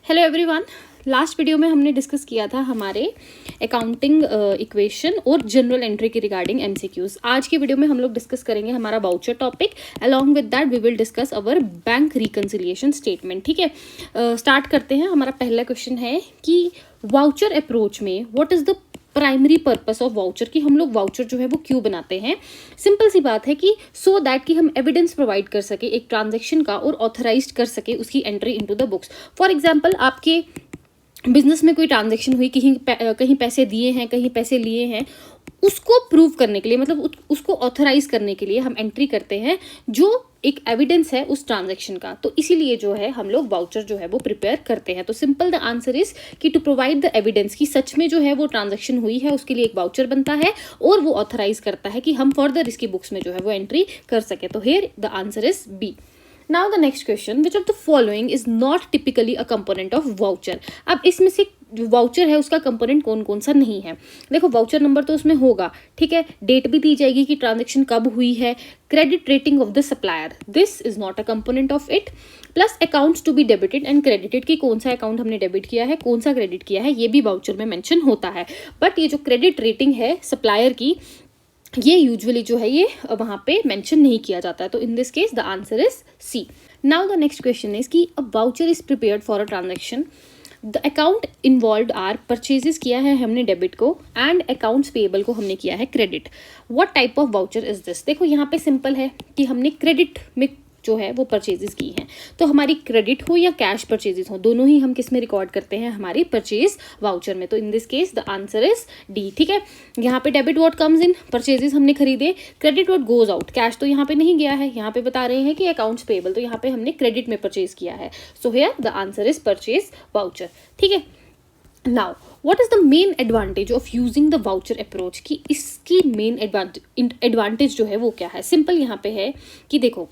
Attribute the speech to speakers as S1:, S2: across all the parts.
S1: Hello everyone, last video में हमने discuss किया था हमारे अकाउंटिंग इक्वेशन और जनरल एंट्री के रिगार्डिंग एमसीक्यूज। आज की वीडियो में हम लोग डिस्कस करेंगे हमारा voucher topic. Along with that we will discuss our bank reconciliation statement. ठीक है, स्टार्ट करते हैं। हमारा पहला क्वेश्चन है कि वाउचर अप्रोच में what is the primary purpose of voucher, कि हम लोग वाउचर जो है वो क्यों बनाते हैं। सिंपल सी बात है कि सो दैट कि हम एविडेंस प्रोवाइड कर सके एक ट्रांजैक्शन का और ऑथराइज कर सके उसकी entry into the books. For example, आपके बिजनेस में कोई ट्रांजैक्शन हुई, कहीं पैसे दिए हैं, कहीं पैसे लिए हैं, उसको प्रूव करने के लिए, मतलब उसको ऑथराइज करने के लिए हम एंट्री करते हैं जो एक एविडेंस है उस ट्रांजैक्शन का। तो इसीलिए जो है हम लोग वाउचर जो है वो प्रिपेयर करते हैं। तो सिंपल द आंसर इज कि टू प्रोवाइड द एविडेंस कि सच में जो है वो ट्रांजैक्शन हुई है, उसके लिए एक वाउचर बनता है और वो ऑथराइज करता है कि हम फर्दर इसकी बुक्स में जो है वो एंट्री कर सके। तो here the answer is B. Now the next question, which of the following is not typically a component of voucher? अब इसमें से जो वाउचर है उसका कंपोनेंट कौन कौन सा नहीं है। देखो, वाउचर नंबर तो उसमें होगा, ठीक है, डेट भी दी जाएगी कि ट्रांजैक्शन कब हुई है, credit rating of the supplier, this is not a component of it, plus accounts to be debited and credited, कि कौन सा अकाउंट हमने डेबिट किया है, कौन सा क्रेडिट किया है, ये भी वाउचर में मेंशन होता है। बट ये जो क्रेडिट रेटिंग है सप्लायर की, ये यूजुअली जो है ये वहां पे मेंशन नहीं किया जाता है। तो in this case the answer is C. Now the next question is कि a voucher is prepared for a transaction, the account involve are purchases किया है हमने डेबिट को एंड अकाउंट्स पेएबल को हमने किया है credit. What type of voucher is this? देखो यहाँ पे सिंपल है कि हमने क्रेडिट में जो है वो परचेजेस की हैं, तो हमारी क्रेडिट हो या कैश परचेजेस हो, दोनों ही हम किस में रिकॉर्ड करते हैं, हमारी परचेज वाउचर में। तो in this case the answer is D. ठीक है, यहाँ पे debit what comes in, purchases हमने खरीदे, credit what goes out, cash तो यहाँ पे नहीं गया है, यहाँ पे बता रहे हैं कि अकाउंट्स पेएबल, तो यहाँ पे हमने क्रेडिट में परचेज किया है। So here the answer is purchase voucher. ठीक है, now what is the main advantage of using the voucher approach, कि इसकी मेन एडवांटेज जो है वो क्या है। सिंपल यहाँ पे है कि देखो,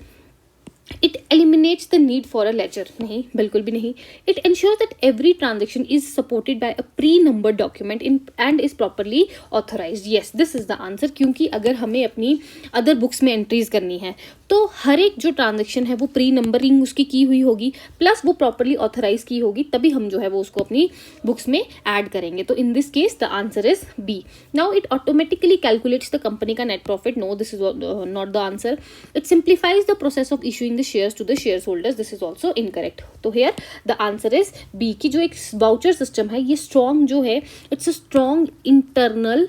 S1: it eliminates the need for a ledger, नहीं, बिल्कुल भी नहीं। It ensures that every transaction is supported by a pre number document in and is properly authorised. Yes, this is the answer, क्योंकि अगर हमें अपनी अदर बुक्स में entries करनी है तो हर एक जो ट्रांजेक्शन है वो प्री नंबरिंग उसकी की हुई होगी, प्लस वो प्रॉपरली ऑथराइज की होगी, तभी हम जो है वो उसको अपनी बुक्स में ऐड करेंगे। तो in this case the answer is B. Now it automatically calculates the company का net profit, no, this is not the answer. It simplifies the process of issuing the shares to the shareholders, this is also incorrect। तो here the answer is B, कि जो एक voucher system है ये strong जो है, it's a strong internal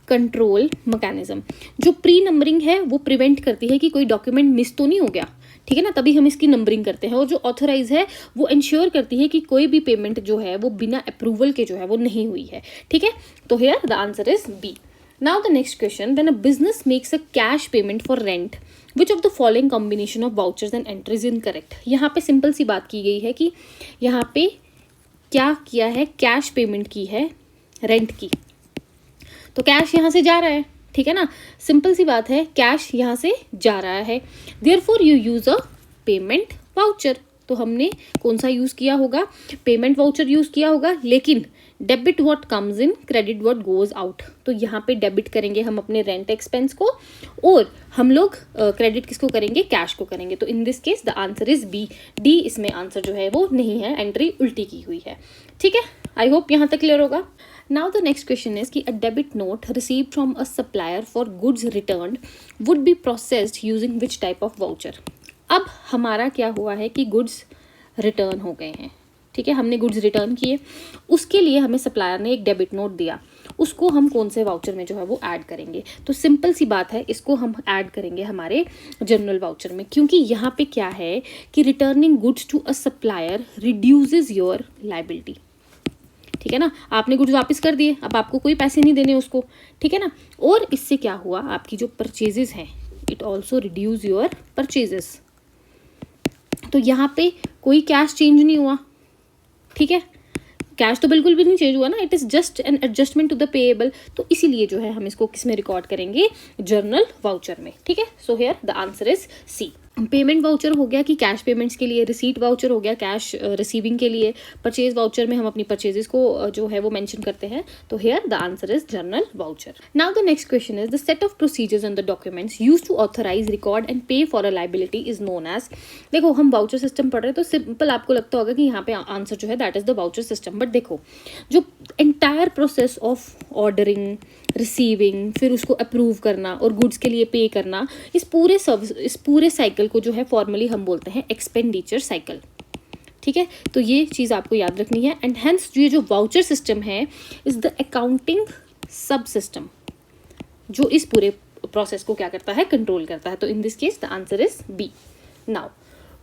S1: control mechanism. जो pre numbering है वो प्रिवेंट करती है कि कोई डॉक्यूमेंट मिस तो नहीं हो गया, ठीक है ना, तभी हम इसकी नंबरिंग करते हैं। और जो ऑथराइज है वो इंश्योर करती है कि कोई भी पेमेंट जो है वो बिना अप्रूवल के जो है वो नहीं हुई है। ठीक है, तो here the answer is B। Now the next question, when a business makes a cash payment for rent, which of the following combination of vouchers and entries is incorrect? यहाँ पे सिंपल सी बात की गई है कि यहाँ पे क्या किया है, कैश पेमेंट की है रेंट की, तो कैश यहाँ से जा रहा है, ठीक है ना, सिंपल सी बात है, कैश यहाँ से जा रहा है, therefore you use a payment voucher. तो हमने कौन सा यूज किया होगा, पेमेंट वाउचर यूज किया होगा। लेकिन debit what comes in, credit what goes out, तो यहाँ पे डेबिट करेंगे हम अपने रेंट एक्सपेंस को और हम लोग क्रेडिट किसको करेंगे, कैश को करेंगे। तो in this case the answer is B, D इसमें आंसर जो है वो नहीं है, एंट्री उल्टी की हुई है। ठीक है, आई होप यहाँ तक क्लियर होगा। Now the next question is कि a debit note received from a supplier for goods returned would be processed using which type of voucher? अब हमारा क्या हुआ है कि गुड्स रिटर्न हो गए हैं, ठीक है, हमने गुड्स रिटर्न किए, उसके लिए हमें सप्लायर ने एक डेबिट नोट दिया, उसको हम कौन से वाउचर में जो है वो ऐड करेंगे। तो सिंपल सी बात है, इसको हम ऐड करेंगे हमारे जनरल वाउचर में, क्योंकि यहाँ पे क्या है कि returning goods to a supplier reduces your liability, ठीक है ना, आपने गुड्स वापस कर दिए, अब आपको कोई पैसे नहीं देने उसको, ठीक है ना। और इससे क्या हुआ, आपकी जो परचेजेस हैं, it also reduce your purchases. तो यहाँ पे कोई कैश चेंज नहीं हुआ, ठीक है, कैश तो बिल्कुल भी नहीं चेंज हुआ ना, it is just an adjustment to the payable. तो इसीलिए जो है हम इसको किस में रिकॉर्ड करेंगे, जर्नल वाउचर में। ठीक है, so here the answer is C. Payment voucher हो गया कि कैश पेमेंट्स के लिए, रिसीट वाउचर हो गया कैश रिसीविंग के लिए, परचेज वाउचर में हम अपनी परचेजेस को जो है वो मेंशन करते हैं. तो here the answer is general voucher. Now the next question is the set of procedures and the documents used to authorise, record and pay for a liability is known as. देखो हम voucher system पढ़ रहे हैं तो simple आपको लगता होगा कि यहाँ पे आंसर जो है that is the voucher system. But देखो जो entire process of ordering, receiving, फिर उसको अप्रूव करना और गुड्स के लिए पे करना, इस पूरे साइकिल को जो है फॉर्मली हम बोलते हैं एक्सपेंडिचर साइकिल. ठीक है, तो ये चीज़ आपको याद रखनी है. एंड हेंस ये जो वाउचर सिस्टम है इज द अकाउंटिंग सब सिस्टम जो इस पूरे प्रोसेस को क्या करता है, कंट्रोल करता है. तो in this case the answer is B. Now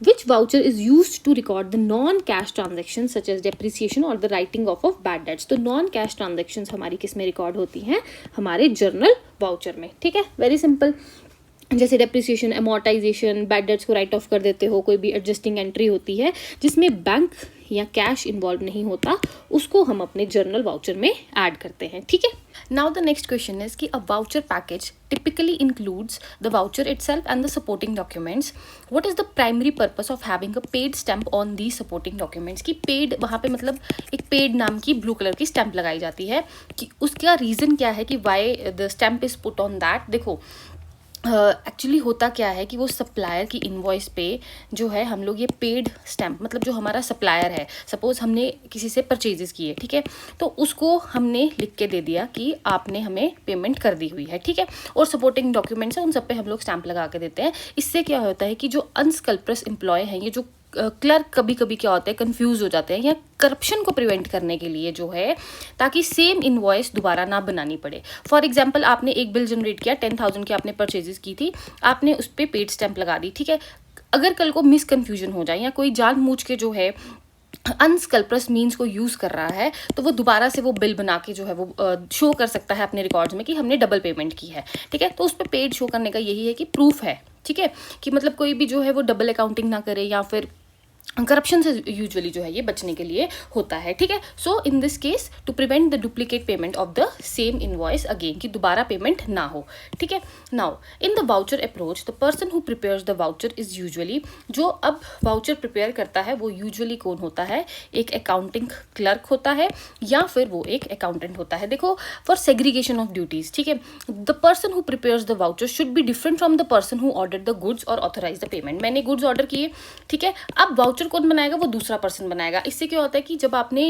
S1: which voucher is used to record the non-cash transactions such as depreciation or the writing off of bad debts. तो non-cash transactions हमारी किस में रिकॉर्ड होती हैं, हमारे जर्नल वाउचर में. ठीक है, वेरी सिंपल. जैसे डेप्रिसिएशन, अमोर्टाइजेशन, बैड डेट्स को राइट ऑफ कर देते हो, कोई भी एडजस्टिंग एंट्री होती है जिसमें बैंक या कैश इन्वॉल्व नहीं होता, उसको हम अपने जर्नल वाउचर में ऐड करते हैं. ठीक है. Now the next question is कि a voucher package typically includes the voucher itself and the supporting documents. What is the primary purpose of having a paid stamp on these supporting documents? कि paid वहाँ पे मतलब एक paid नाम की blue colour की stamp लगाई जाती है, कि उसका रीज़न क्या है कि why the stamp is put on that. देखो एक्चुअली होता क्या है कि वो सप्लायर की इनवॉइस पे जो है हम लोग ये पेड स्टैम्प, मतलब जो हमारा सप्लायर है, सपोज हमने किसी से परचेजेस किए, ठीक है, तो उसको हमने लिख के दे दिया कि आपने हमें पेमेंट कर दी हुई है. ठीक है, और सपोर्टिंग डॉक्यूमेंट्स है उन सब पे हम लोग स्टैम्प लगा के देते हैं. इससे क्या होता है कि जो अनस्कल्परस एम्प्लॉय हैं, ये जो क्लर्क कभी कभी क्या होता है कंफ्यूज हो जाते हैं, या करप्शन को प्रिवेंट करने के लिए जो है, ताकि सेम इनवॉइस दोबारा ना बनानी पड़े. फॉर एग्जांपल आपने एक बिल जनरेट किया, 10,000 की आपने परचेजेस की थी, आपने उस पर पेड स्टैम्प लगा दी. ठीक है, अगर कल को मिसकन्फ्यूजन हो जाए या कोई जानबूझ के जो है अनस्कल्परस मीन्स को यूज़ कर रहा है, तो वो दोबारा से वो बिल बना के जो है वो शो कर सकता है अपने रिकॉर्ड्स में कि हमने डबल पेमेंट की है. ठीक है, तो उस पर पेड शो करने का यही है कि प्रूफ है. ठीक है, कि मतलब कोई भी जो है वो डबल अकाउंटिंग ना करे, या फिर करप्शन से यूजुअली जो है ये बचने के लिए होता है. ठीक है, so in this case to prevent the duplicate payment of the same invoice again, कि दोबारा पेमेंट ना हो. ठीक है, now in the voucher approach the person who prepares the voucher is usually, जो अब वाउचर प्रिपेयर करता है वो यूजुअली कौन होता है, एक अकाउंटिंग क्लर्क होता है या फिर वो एक अकाउंटेंट होता है. देखो फॉर सेग्रीगेशन ऑफ ड्यूटीज, ठीक है, the person who prepares the voucher should be different from the person who order the goods और ऑथराइज द पेमेंट. मैंने गुड्स ऑर्डर किए, ठीक है, अब वाउचर कौन बनाएगा, वो दूसरा पर्सन बनाएगा. इससे क्या होता है कि जब आपने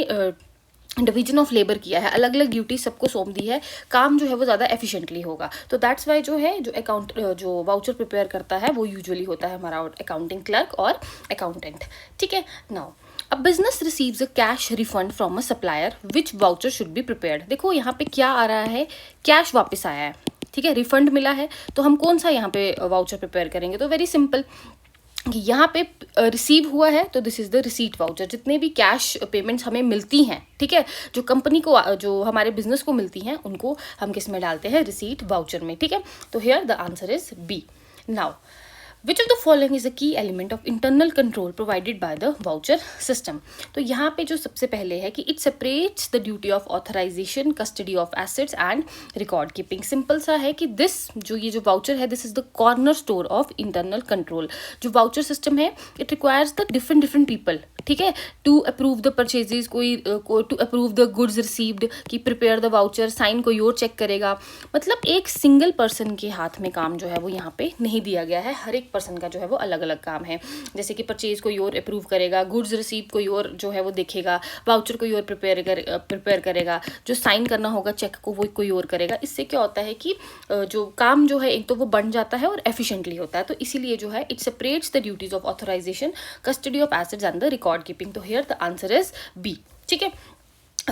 S1: डिवीजन ऑफ लेबर किया है, अलग अलग ड्यूटी सबको सौंप दी है, काम जो है वो ज़्यादा एफिशिएंटली होगा. तो दैट्स वाई जो है जो वाउचर प्रिपेयर करता है वो यूजुअली होता है हमारा अकाउंटिंग क्लर्क और अकाउंटेंट. ठीक है, now a business receives a cash refund from a supplier, which voucher should be prepared. देखो यहाँ पे क्या आ रहा है, कैश वापस आया है, ठीक है, रिफंड मिला है, तो हम कौन सा यहाँ पे वाउचर प्रिपेयर करेंगे. तो वेरी सिंपल, यहाँ पे रिसीव हुआ है तो this is the receipt voucher. जितने भी कैश पेमेंट्स हमें मिलती हैं, ठीक है, जो कंपनी को, जो हमारे बिजनेस को मिलती हैं, उनको हम किस में डालते हैं, रिसीट वाउचर में. ठीक है, तो here the answer is B. Now which of the following is a key element of internal control provided by the voucher system. तो यहाँ पे जो सबसे पहले है कि it separates the duty of authorisation, custody of assets and record keeping. Simple सा है कि दिस जो ये जो वाउचर है, this is the corner store of internal control. जो वाउचर सिस्टम है it requires the different people, ठीक है, टू अप्रूव द परचेजेस, कोई to approve the goods received, कि प्रिपेयर द वाउचर, साइन कोई और चेक करेगा. मतलब एक सिंगल पर्सन के हाथ में काम जो है वो यहाँ पे नहीं दिया गया है, हर एक पर्सन का जो है वो अलग अलग काम है. जैसे कि परचेज कोई और अप्रूव करेगा, गुड्स रिसीव कोई और जो है वो देखेगा, वाउचर कोई और प्रिपेयर करेगा, जो साइन करना होगा चेक को वो कोई और करेगा. इससे क्या होता है कि जो काम जो है एक तो वो बन जाता है और एफिशिएंटली होता है. तो इसीलिए जो है it separates the duties of authorisation, custody of assets and the record keeping. तो here the answer is B. ठीक है,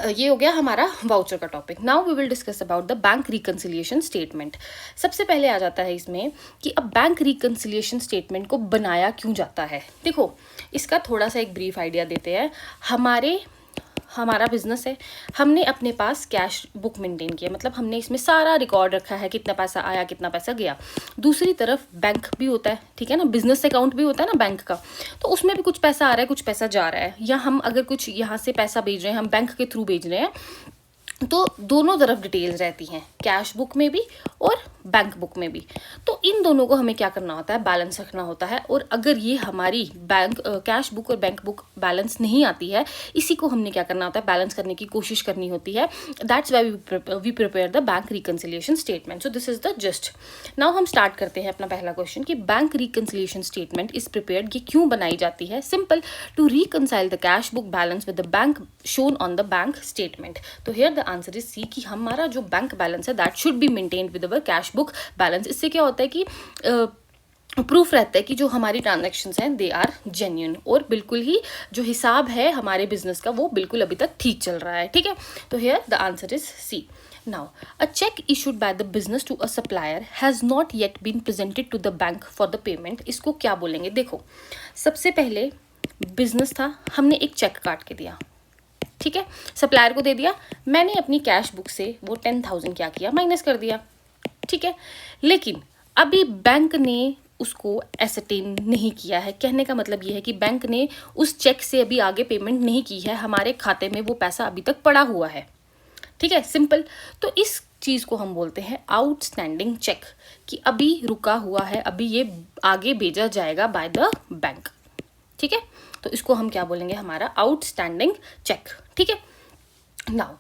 S1: ये हो गया हमारा वाउचर का topic. Now we will discuss about the bank reconciliation statement. सबसे पहले आ जाता है इसमें कि अब बैंक रिकंसिलिएशन स्टेटमेंट को बनाया क्यों जाता है. देखो इसका थोड़ा सा एक ब्रीफ आइडिया देते हैं. हमारा बिजनेस है, हमने अपने पास कैश बुक मेंटेन किया, मतलब हमने इसमें सारा रिकॉर्ड रखा है, कितना पैसा आया कितना पैसा गया. दूसरी तरफ बैंक भी होता है, ठीक है ना, बिजनेस अकाउंट भी होता है ना बैंक का, तो उसमें भी कुछ पैसा आ रहा है, कुछ पैसा जा रहा है, या हम अगर कुछ यहाँ से पैसा भेज रहे हैं, हम बैंक के थ्रू भेज रहे हैं, तो दोनों तरफ डिटेल्स रहती हैं, कैश बुक में भी और बैंक बुक में भी। तो इन दोनों को हमें क्या करना होता है, बैलेंस रखना होता है। और अगर ये हमारी बैंक कैश बुक और बैंक बुक बैलेंस नहीं आती है, इसी को हमने क्या करना होता है, बैलेंस करने की कोशिश करनी होती है। That's why we prepare the bank reconciliation statement. So this is the just. Now हम स्टार्ट करते हैं अपना पहला क्वेश्चन कि bank reconciliation statement is prepared, ये क्यों बनाई जाती है? Simple, to reconcile the cash book balance with the bank shown on the bank statement. तो here the answer is C, कि हमारा जो बैंक बैलेंस है that should be maintained with our cash book balance. इससे क्या होता है कि प्रूफ रहता है कि जो हमारी ट्रांजैक्शंस हैं दे आर जेन्युइन, और बिल्कुल ही जो हिसाब है हमारे बिजनेस का वो बिल्कुल अभी तक ठीक चल रहा है। ठीक है, तो here the answer is C. Now, a cheque issued by the business to a supplier has not yet been presented to the bank for the payment. इसको क्या बोलेंगे? देखो, सबसे पहले बिजनेस था, हमने एक चेक काट के दिया, ठीक है, सप्लायर को दे दिया। मैंने अपनी कैश बुक से वो 10,000 क्या किया, माइनस कर दिया, ठीक है। लेकिन अभी बैंक ने उसको एसरटेन नहीं किया है। कहने का मतलब ये है कि बैंक ने उस चेक से अभी आगे पेमेंट नहीं की है, हमारे खाते में वो पैसा अभी तक पड़ा हुआ है। ठीक है, सिंपल। तो इस चीज़ को हम बोलते हैं आउटस्टैंडिंग चेक, कि अभी रुका हुआ है, अभी ये आगे भेजा जाएगा बाय द बैंक। ठीक है, तो इसको हम क्या बोलेंगे, हमारा आउटस्टैंडिंग चेक। ठीक है, now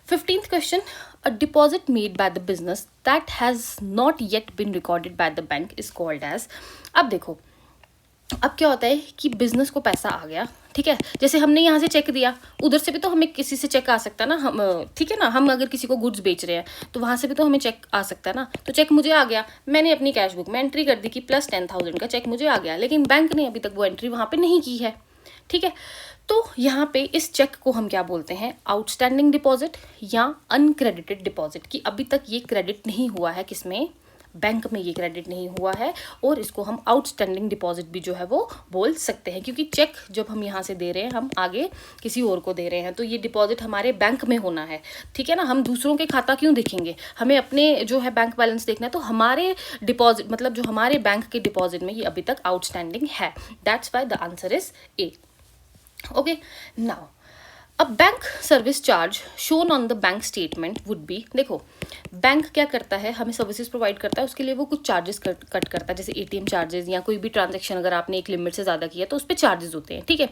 S1: 15th question, a deposit made by the business that has not yet been recorded by the bank is called as। अब देखो, अब क्या होता है कि बिजनेस को पैसा आ गया, ठीक है, जैसे हमने यहाँ से चेक दिया, उधर से भी तो हमें किसी से चेक आ सकता है ना, हम ठीक है ना, हम अगर किसी को गुड्स बेच रहे हैं तो वहाँ से भी तो हमें चेक आ सकता है ना। तो चेक मुझे आ गया, मैंने अपनी कैश बुक में एंट्री कर दी कि प्लस 10,000 का चेक मुझे आ गया, लेकिन बैंक ने अभी तक वो एंट्री वहाँ पे नहीं की है। ठीक है, तो यहाँ पे इस चेक को हम क्या बोलते हैं, आउटस्टैंडिंग डिपॉजिट या अनक्रेडिटेड डिपॉजिट, कि अभी तक ये क्रेडिट नहीं हुआ है, किसमें, बैंक में ये क्रेडिट नहीं हुआ है, और इसको हम आउटस्टैंडिंग डिपॉजिट भी जो है वो बोल सकते हैं, क्योंकि चेक जब हम यहाँ से दे रहे हैं, हम आगे किसी और को दे रहे हैं, तो ये डिपॉजिट हमारे बैंक में होना है। ठीक है ना, हम दूसरों के खाता क्यों देखेंगे, हमें अपने जो है बैंक बैलेंस देखना है। तो हमारे डिपॉजिट मतलब जो हमारे बैंक के डिपॉजिट में ये अभी तक आउटस्टैंडिंग है। That's why the answer is A. Okay, now अब bank service charge shown on the bank statement would be. देखो, बैंक क्या करता है, हमें सर्विसेज प्रोवाइड करता है, उसके लिए वो कुछ चार्जेस कट करता है, जैसे एटीएम चार्जेस या कोई भी ट्रांजैक्शन अगर आपने एक लिमिट से ज़्यादा किया तो उस पर चार्जेस होते हैं। ठीक है,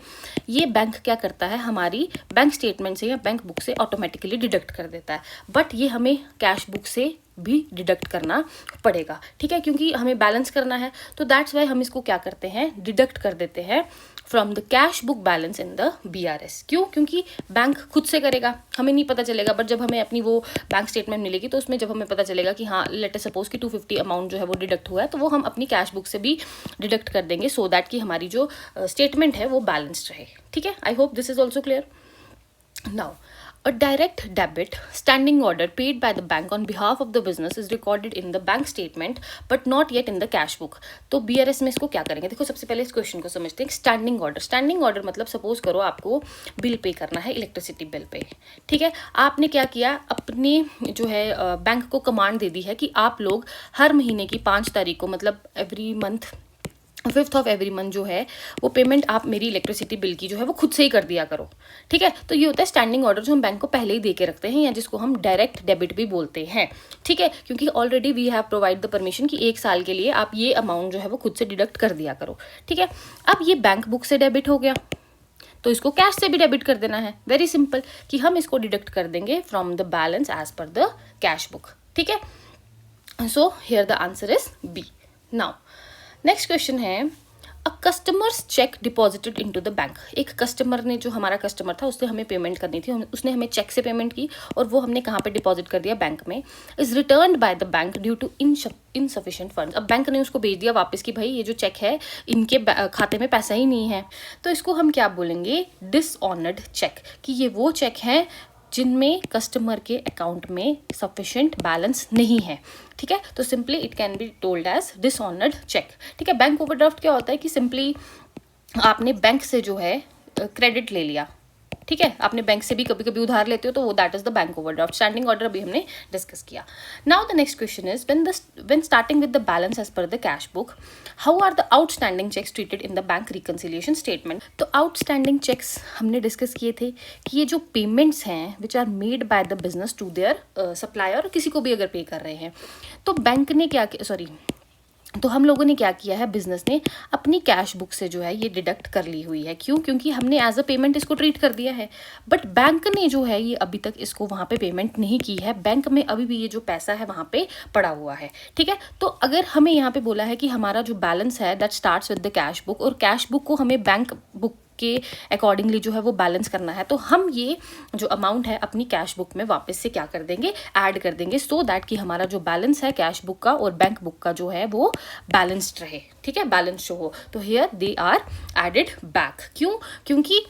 S1: ये बैंक क्या करता है, हमारी बैंक स्टेटमेंट से या बैंक बुक से ऑटोमेटिकली डिडक्ट कर देता है, बट ये हमें कैश बुक से भी डिडक्ट करना पड़ेगा। ठीक है, क्योंकि हमें बैलेंस करना है, तो दैट्स वाई हम इसको क्या करते हैं, डिडक्ट कर देते हैं from the cash book balance in the BRS। क्यों? क्योंकि बैंक खुद से करेगा, हमें नहीं पता चलेगा, बट जब हमें अपनी वो बैंक स्टेटमेंट मिलेगी तो उसमें जब हमें पता चलेगा कि हाँ, लेट अस सपोज कि 250 अमाउंट जो है वो डिडक्ट हुआ है, तो वो हम अपनी कैश बुक से भी डिडक्ट कर देंगे, सो दैट कि हमारी जो स्टेटमेंट है वो बैलेंस्ड रहे। ठीक है, आई hope this is also clear. Now, a direct debit standing order paid by the bank on behalf of the business is recorded in the bank statement but not yet in the cash book। तो BRS में इसको क्या करेंगे, देखो सबसे पहले इस question को समझते हैं। स्टैंडिंग ऑर्डर, स्टैंडिंग ऑर्डर मतलब सपोज करो आपको बिल पे करना है, इलेक्ट्रिसिटी बिल पे, ठीक है, आपने क्या किया, अपने जो है बैंक को कमांड दे दी है कि आप लोग हर महीने की 5 तारीख को, मतलब every month 5th of every month जो है वो पेमेंट आप मेरी इलेक्ट्रिसिटी बिल की जो है वो खुद से ही कर दिया करो। ठीक है, तो ये होता है स्टैंडिंग ऑर्डर, जो हम बैंक को पहले ही दे के रखते हैं, या जिसको हम डायरेक्ट डेबिट भी बोलते हैं। ठीक है, क्योंकि already we have provide the permission कि 1 साल के लिए आप ये अमाउंट जो है वो खुद से डिडक्ट कर दिया करो। ठीक है, अब ये बैंक बुक से डेबिट हो गया, तो इसको कैश से भी डेबिट कर देना है। वेरी सिंपल, कि हम इसको डिडक्ट कर देंगे from the balance as per the cash book. ठीक है, so here the answer is B. Now next question है, a customers cheque deposited into the bank. एक कस्टमर ने, जो हमारा कस्टमर था, उससे हमें पेमेंट करनी थी, उसने हमें चेक से पेमेंट की और वो हमने कहाँ पे डिपॉजिट कर दिया, बैंक में। Is returned by the bank due to insufficient funds. अब बैंक ने उसको भेज दिया वापस कि भाई ये जो चेक है इनके खाते में पैसा ही नहीं है, तो इसको हम क्या बोलेंगे, डिसऑनर्ड चेक, कि ये वो चेक है जिनमें कस्टमर के अकाउंट में सफिशिएंट बैलेंस नहीं है। ठीक है, तो simply it can be told as dishonoured cheque. ठीक है, बैंक ओवरड्राफ्ट क्या होता है कि सिंपली आपने बैंक से जो है क्रेडिट ले लिया, ठीक है, आपने बैंक से भी कभी कभी उधार लेते हो तो वो that is the bank overdraft. Standing order अभी हमने डिस्कस किया। Now the next question is when starting with the balance as per the cash book, how are the outstanding cheques treated in the bank reconciliation statement. तो outstanding cheques हमने discuss किए थे कि ये जो पेमेंट्स हैं which are made by the business to their supplier, किसी को भी अगर पे कर रहे हैं, तो बैंक ने क्या, तो हम लोगों ने क्या किया है, बिजनेस ने अपनी कैश बुक से जो है ये डिडक्ट कर ली हुई है। क्यों? क्योंकि हमने एज अ पेमेंट इसको ट्रीट कर दिया है, बट बैंक ने जो है ये अभी तक इसको वहाँ पे पेमेंट नहीं की है। बैंक में अभी भी ये जो पैसा है वहाँ पे पड़ा हुआ है। ठीक है, तो अगर हमें यहाँ पे बोला है कि हमारा जो बैलेंस है that starts with the cash book, और कैश बुक को हमें बैंक बुक के अकॉर्डिंगली जो है वो बैलेंस करना है, तो हम ये जो अमाउंट है अपनी कैश बुक में वापस से क्या कर देंगे, ऐड कर देंगे, सो दैट कि हमारा जो बैलेंस है कैश बुक का और बैंक बुक का जो है वो बैलेंस्ड रहे। ठीक है, बैलेंस शो हो, तो here they are added back. क्यों? क्योंकि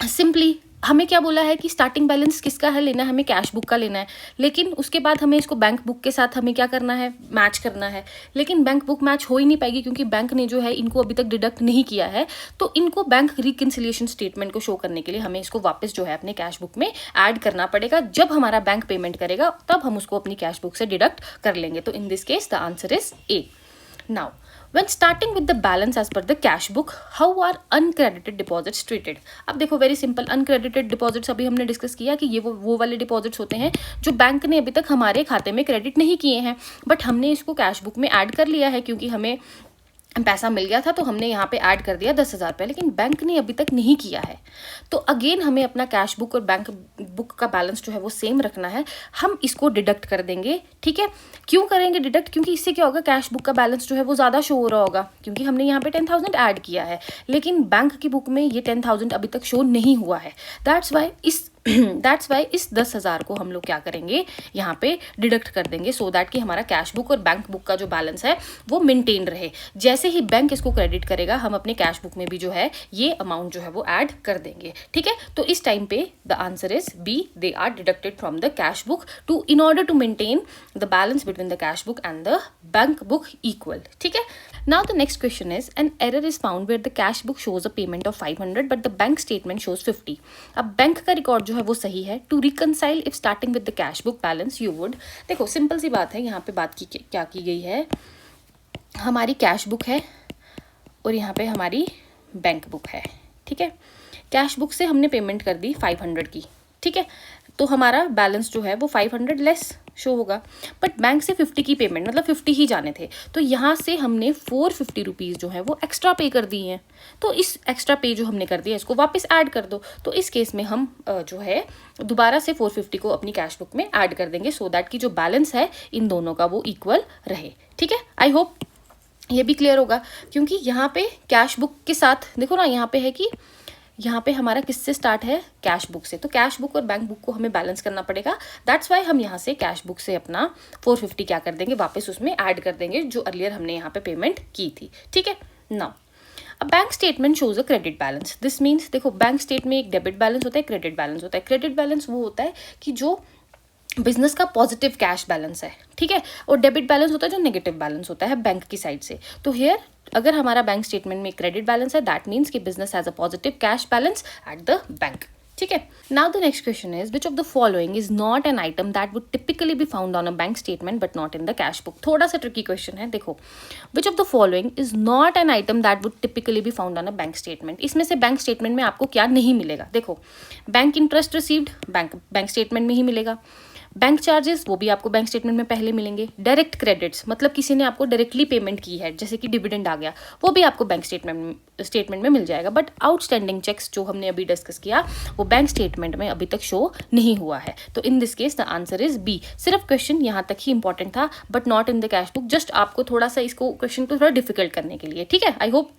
S1: सिंपली हमें क्या बोला है कि स्टार्टिंग बैलेंस किसका है लेना है, हमें कैश बुक का लेना है, लेकिन उसके बाद हमें इसको बैंक बुक के साथ हमें क्या करना है, मैच करना है। लेकिन बैंक बुक मैच हो ही नहीं पाएगी क्योंकि बैंक ने जो है इनको अभी तक डिडक्ट नहीं किया है। तो इनको बैंक रिकंसिलिएशन स्टेटमेंट को शो करने के लिए हमें इसको वापस जो है अपने कैश बुक में ऐड करना पड़ेगा। जब हमारा बैंक पेमेंट करेगा तब हम उसको अपनी कैश बुक से डिडक्ट कर लेंगे। तो in this case the answer is A. Now when starting with the balance as per the cash book, how are uncredited deposits treated? अब देखो वेरी सिंपल, uncredited deposits अभी हमने डिस्कस किया कि ये वो वाले डिपॉजिट्स होते हैं जो बैंक ने अभी तक हमारे खाते में क्रेडिट नहीं किए हैं, बट हमने इसको कैश बुक में ऐड कर लिया है क्योंकि हमें पैसा मिल गया था तो हमने यहाँ पे ऐड कर दिया 10,000 रुपये, लेकिन बैंक ने अभी तक नहीं किया है। तो अगेन हमें अपना कैश बुक और बैंक बुक का बैलेंस जो है वो सेम रखना है, हम इसको डिडक्ट कर देंगे। ठीक है, क्यों करेंगे डिडक्ट? क्योंकि इससे क्या होगा, कैश बुक का बैलेंस जो है वो ज़्यादा शो हो रहा होगा क्योंकि हमने यहाँ पे 10,000 ऐड किया है, लेकिन बैंक की बुक में ये 10,000 अभी तक शो नहीं हुआ है। दैट्स वाई इस 10,000 को हम लोग क्या करेंगे, यहाँ पे डिडक्ट कर देंगे, सो दैट कि हमारा कैश बुक और बैंक बुक का जो बैलेंस है वो मेंटेन रहे। जैसे ही बैंक इसको क्रेडिट करेगा हम अपने कैश बुक में भी जो है ये अमाउंट जो है वो ऐड कर देंगे। ठीक है, तो इस टाइम पे the answer is B, they are deducted from the cash book to in order to maintain the balance between the cash book and the bank book equal. ठीक है, now the next question is an error is found where the cash book shows a payment of 500 but the bank statement shows 50. अब bank का record जो है वो सही है। To reconcile if starting with the cash book balance you would, देखो simple सी बात है, यहाँ पे बात की क्या की गई है, हमारी कैश बुक है और यहाँ पे हमारी बैंक बुक है। ठीक है, कैश बुक से हमने पेमेंट कर दी 500 की। ठीक है, तो हमारा बैलेंस जो है वो 500 लेस शो होगा, बट बैंक से 50 की पेमेंट मतलब 50 ही जाने थे, तो यहाँ से हमने 450 रुपीज़ जो है वो एक्स्ट्रा पे कर दिए हैं। तो इस एक्स्ट्रा पे जो हमने कर दिया इसको वापस ऐड कर दो। तो इस केस में हम जो है दोबारा से 450 को अपनी कैश बुक में ऐड कर देंगे, सो दैट कि जो बैलेंस है इन दोनों का वो इक्वल रहे। ठीक है, आई होप ये भी क्लियर होगा, क्योंकि यहाँ पे कैश बुक के साथ देखो ना, यहाँ पे है कि यहाँ पे हमारा किससे स्टार्ट है, कैश बुक से, तो कैश बुक और बैंक बुक को हमें बैलेंस करना पड़ेगा। दैट्स वाई हम यहाँ से कैश बुक से अपना 450 क्या कर देंगे, वापस उसमें ऐड कर देंगे जो अर्लियर हमने यहाँ पे पेमेंट की थी। ठीक है, now a bank statement shows a credit balance. This means देखो बैंक स्टेट में एक डेबिट बैलेंस होता है, क्रेडिट बैलेंस होता है। क्रेडिट बैलेंस वो होता है कि जो बिजनेस का पॉजिटिव कैश बैलेंस है। ठीक है, और डेबिट बैलेंस होता है जो नेगेटिव बैलेंस होता है बैंक की साइड से। तो हियर अगर हमारा बैंक स्टेटमेंट में क्रेडिट बैलेंस है, दैट मीन्स कि business has a positive cash balance at the bank. ठीक है, now the next question is which of the following is not an item that would typically be found on a bank statement but not in the cash book. थोड़ा सा tricky question है, देखो which of the following is not an item that would typically be found on a bank statement. इसमें से bank statement में आपको क्या नहीं मिलेगा, देखो bank interest received bank statement में ही मिलेगा, बैंक चार्जेस वो भी आपको बैंक स्टेटमेंट में पहले मिलेंगे, डायरेक्ट क्रेडिट्स मतलब किसी ने आपको डायरेक्टली पेमेंट की है जैसे कि डिविडेंड आ गया, वो भी आपको बैंक स्टेटमेंट में मिल जाएगा। बट आउटस्टैंडिंग चेक्स जो हमने अभी डिस्कस किया वो बैंक स्टेटमेंट में अभी तक शो नहीं हुआ है। तो in this case the answer is B. सिर्फ क्वेश्चन यहाँ तक ही इंपॉर्टेंट था but not in the cash book, just आपको थोड़ा सा इसको क्वेश्चन को थोड़ा डिफिकल्ट करने के लिए। ठीक है, आई होप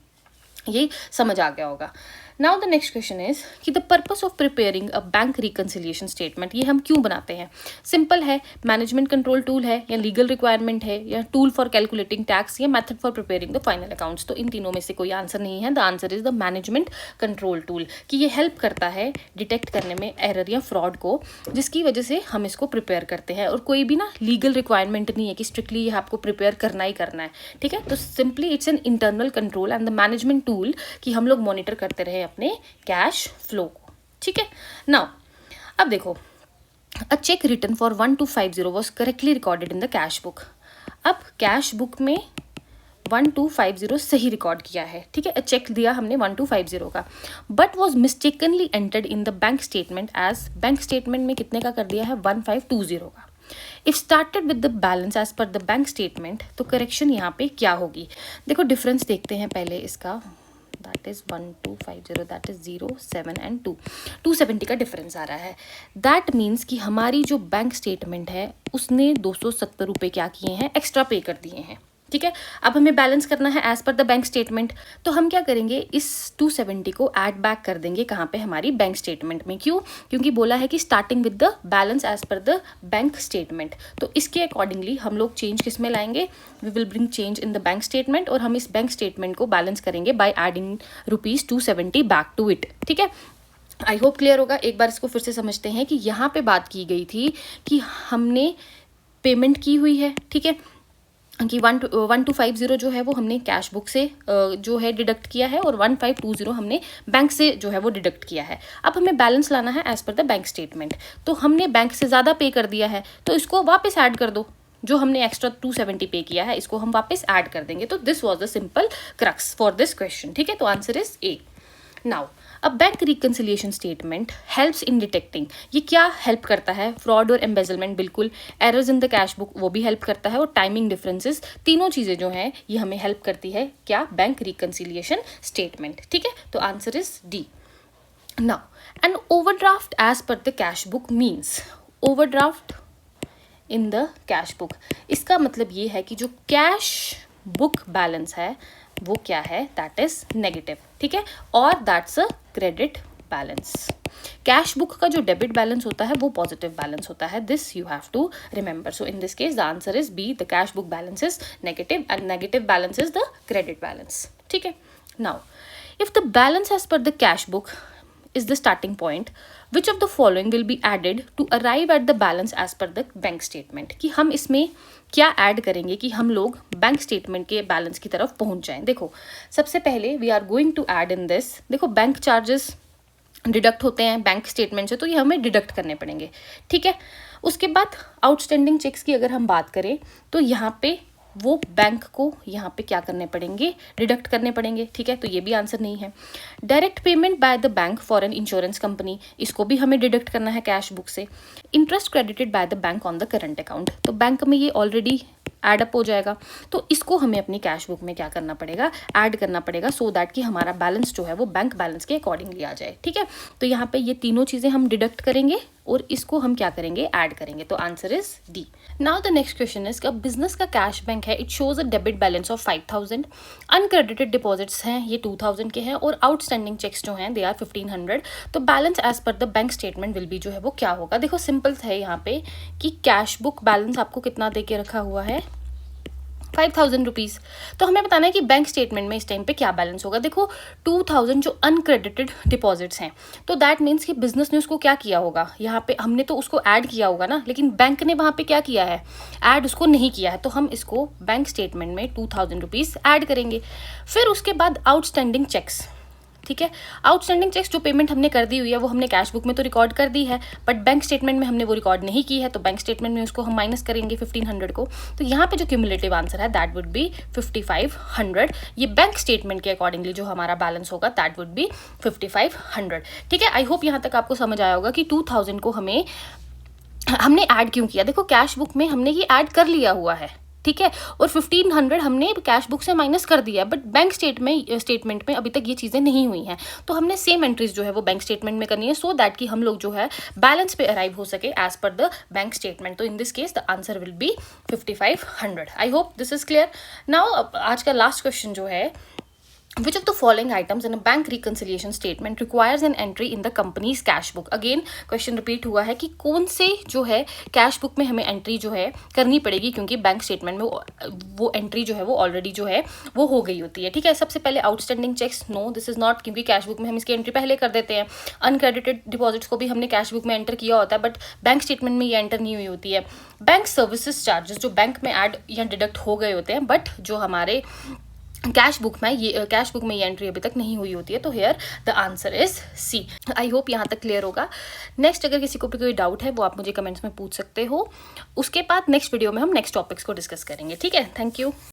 S1: ये समझ आ गया होगा। Now the next question is कि the purpose of preparing a bank reconciliation statement, ये हम क्यों बनाते हैं। सिंपल है, मैनेजमेंट कंट्रोल टूल है या लीगल रिक्वायरमेंट है या टूल फॉर कैलकुलेटिंग टैक्स या method for preparing the final accounts. तो इन तीनों में से कोई आंसर नहीं है, the answer is the management control tool, कि ये हेल्प करता है डिटेक्ट करने में एरर या फ्रॉड को, जिसकी वजह से हम इसको प्रिपेयर करते हैं। और कोई भी ना लीगल रिक्वायरमेंट नहीं है कि स्ट्रिक्टली ये आपको प्रिपेयर करना ही करना है। ठीक है, तो simply it's an internal control and the management tool कि हम लोग मॉनिटर करते रहे अपने कैश फ्लो को। ठीक है। नाउ अब देखो, a cheque written for 1250 was correctly recorded in the cash book. अब कैश बुक में 1250 सही रिकॉर्ड किया है, ठीक है, चेक दिया हमने 1250 का, but was mistakenly entered in the bank statement as, bank statement में कितने का कर दिया है, 1520 का। If started with the balance as per the bank statement, तो करेक्शन यहाँ पे क्या होगी? देखो डिफरेंस देखते हैं पहले इसका, that is 1250, that is 0, 7 and 2, 270 का डिफरेंस आ रहा है। दैट मीन्स कि हमारी जो बैंक स्टेटमेंट है उसने 270 रुपये क्या किए हैं, एक्स्ट्रा पे कर दिए हैं, ठीक है। अब हमें बैलेंस करना है as per the bank statement, तो हम क्या करेंगे, इस 270 को ऐड बैक कर देंगे कहाँ पे, हमारी बैंक स्टेटमेंट में। क्यों? क्योंकि बोला है कि starting with the balance as per the bank statement, तो इसके अकॉर्डिंगली हम लोग चेंज किस में लाएंगे, we will bring change in the bank statement, और हम इस बैंक स्टेटमेंट को बैलेंस करेंगे by adding ₹270 back to it, ठीक है। आई होप क्लियर होगा। एक बार इसको फिर से समझते हैं कि यहाँ पे बात की गई थी कि हमने पेमेंट की हुई है, ठीक है, कि 1250 जो है वो हमने कैश बुक से जो है डिडक्ट किया है, और 1520 हमने बैंक से जो है वो डिडक्ट किया है। अब हमें बैलेंस लाना है as per the bank statement, तो हमने बैंक से ज़्यादा पे कर दिया है, तो इसको वापस ऐड कर दो, जो हमने एक्स्ट्रा 270 पे किया है इसको हम वापस ऐड कर देंगे। तो this was the simple crux for this question, ठीक है। तो answer is A. Now a bank reconciliation statement helps in detecting, ये क्या हेल्प करता है, फ्रॉड और एम्बेजलमेंट, बिल्कुल, errors in the cash book वो भी हेल्प करता है, और टाइमिंग डिफरेंसेस, तीनों चीज़ें जो हैं ये हमें हेल्प करती है क्या, बैंक रिकन्सिलिएशन स्टेटमेंट, ठीक है। तो answer is D. Now an overdraft as per the cash book means, overdraft in the cash book, इसका मतलब ये है कि जो कैश बुक बैलेंस है वो क्या है, दैट इज नेगेटिव, ठीक है, और that's a credit balance. Cash book का जो डेबिट बैलेंस होता है वो पॉजिटिव बैलेंस होता है, this you have to remember. So in this case the answer is B, the cash book balance is negative and negative balance is the credit balance, ठीक है। Now if the balance as per the cash book is the starting point, which of the following will be added to arrive at the balance as per the bank statement, कि हम इसमें क्या add करेंगे कि हम लोग bank statement के balance की तरफ पहुंच जाएं। देखो सबसे पहले we are going to add in this, देखो बैंक चार्जेस डिडक्ट होते हैं बैंक स्टेटमेंट से, तो ये हमें डिडक्ट करने पड़ेंगे, ठीक है। उसके बाद आउटस्टैंडिंग चेक्स की अगर हम बात करें तो यहाँ पे वो बैंक को यहाँ पे क्या करने पड़ेंगे, डिडक्ट करने पड़ेंगे, ठीक है। तो ये भी आंसर नहीं है। Direct payment by the bank for an insurance company, इसको भी हमें डिडक्ट करना है कैश बुक से। Interest credited bye the bank on the current account, तो बैंक में ये ऑलरेडी ऐड अप हो जाएगा, तो इसको हमें अपनी कैश बुक में क्या करना पड़ेगा, ऐड करना पड़ेगा, सो दैट कि हमारा बैलेंस जो है वो बैंक बैलेंस के अकॉर्डिंगली आ जाए, ठीक है। तो यहाँ पे ये तीनों चीज़ें हम डिडक्ट करेंगे और इसको हम क्या करेंगे, ऐड करेंगे। तो answer is D. Now the next question is, business का कैश बैंक है, it shows a debit balance of 5000, uncredited deposits हैं ये 2000 के हैं, और आउटस्टैंडिंग चेक्स जो हैं दे आर 1500, तो balance as per the bank statement will be जो है वो क्या होगा। देखो सिंपल है यहाँ पे कि कैश बुक बैलेंस आपको कितना दे के रखा हुआ है, 5000 रुपीज़, तो हमें बताना है कि बैंक स्टेटमेंट में इस टाइम पे क्या बैलेंस होगा। देखो 2000 जो अनक्रेडिटेड डिपॉजिट्स हैं, तो दैट मीन्स कि बिजनेस ने उसको क्या किया होगा, यहाँ पे हमने तो उसको ऐड किया होगा ना, लेकिन बैंक ने वहाँ पे क्या किया है, ऐड उसको नहीं किया है, तो हम इसको बैंक स्टेटमेंट में 2000 रुपीज़ ऐड करेंगे। फिर उसके बाद आउटस्टैंडिंग चेक्स, ठीक है, आउटस्टैंडिंग चेक्स जो पेमेंट हमने कर दी हुई है वो हमने कैश बुक में तो रिकॉर्ड कर दी है, बट बैंक स्टेटमेंट में हमने वो रिकॉर्ड नहीं की है, तो बैंक स्टेटमेंट में उसको हम माइनस करेंगे 1500 को, तो यहाँ पे जो क्यूमुलेटिव आंसर है दैट वुड बी 5500। ये बैंक स्टेटमेंट के अकॉर्डिंगली जो हमारा बैलेंस होगा दैट वुड बी 5500, ठीक है। आई होप यहाँ तक आपको समझ आया होगा कि 2000 को हमने ऐड क्यों किया। देखो कैश बुक में हमने ये ऐड कर लिया हुआ है, ठीक है, और 1500 हमने कैश बुक से माइनस कर दिया, बट बैंक स्टेटमेंट में अभी तक ये चीज़ें नहीं हुई हैं, तो हमने सेम एंट्रीज जो है वो बैंक स्टेटमेंट में करनी है, सो दैट कि हम लोग जो है बैलेंस पे अराइव हो सके as per the bank statement. तो in this case the answer will be 5500। I hope this is clear. Now आज का लास्ट क्वेश्चन जो है, which of the following items in a bank reconciliation statement requires an entry in the company's cash book। Again question repeat हुआ है कि कौन से जो है कैश बुक में हमें एंट्री जो है करनी पड़ेगी, क्योंकि बैंक स्टेटमेंट में वो एंट्री जो है वो ऑलरेडी जो है वो हो गई होती है, ठीक है। सबसे पहले outstanding cheques, no this is not, क्योंकि कैश बुक में हम इसकी एंट्री पहले कर देते हैं। अनक्रेडिटेड डिपॉजिट्स को भी हमने कैश बुक में एंटर किया होता है, बट बैंक स्टेटमेंट में ये एंटर नहीं हुई होती है। बैंक सर्विसेज चार्जेस जो बैंक में ऐड या डिडक्ट हो गए होते हैं, बट जो हमारे कैश बुक में ये एंट्री अभी तक नहीं हुई होती है, तो here the answer is C. I hope यहाँ तक क्लियर होगा। नेक्स्ट अगर किसी को भी कोई डाउट है वो आप मुझे कमेंट्स में पूछ सकते हो। उसके बाद नेक्स्ट वीडियो में हम नेक्स्ट टॉपिक्स को डिस्कस करेंगे, ठीक है। Thank you.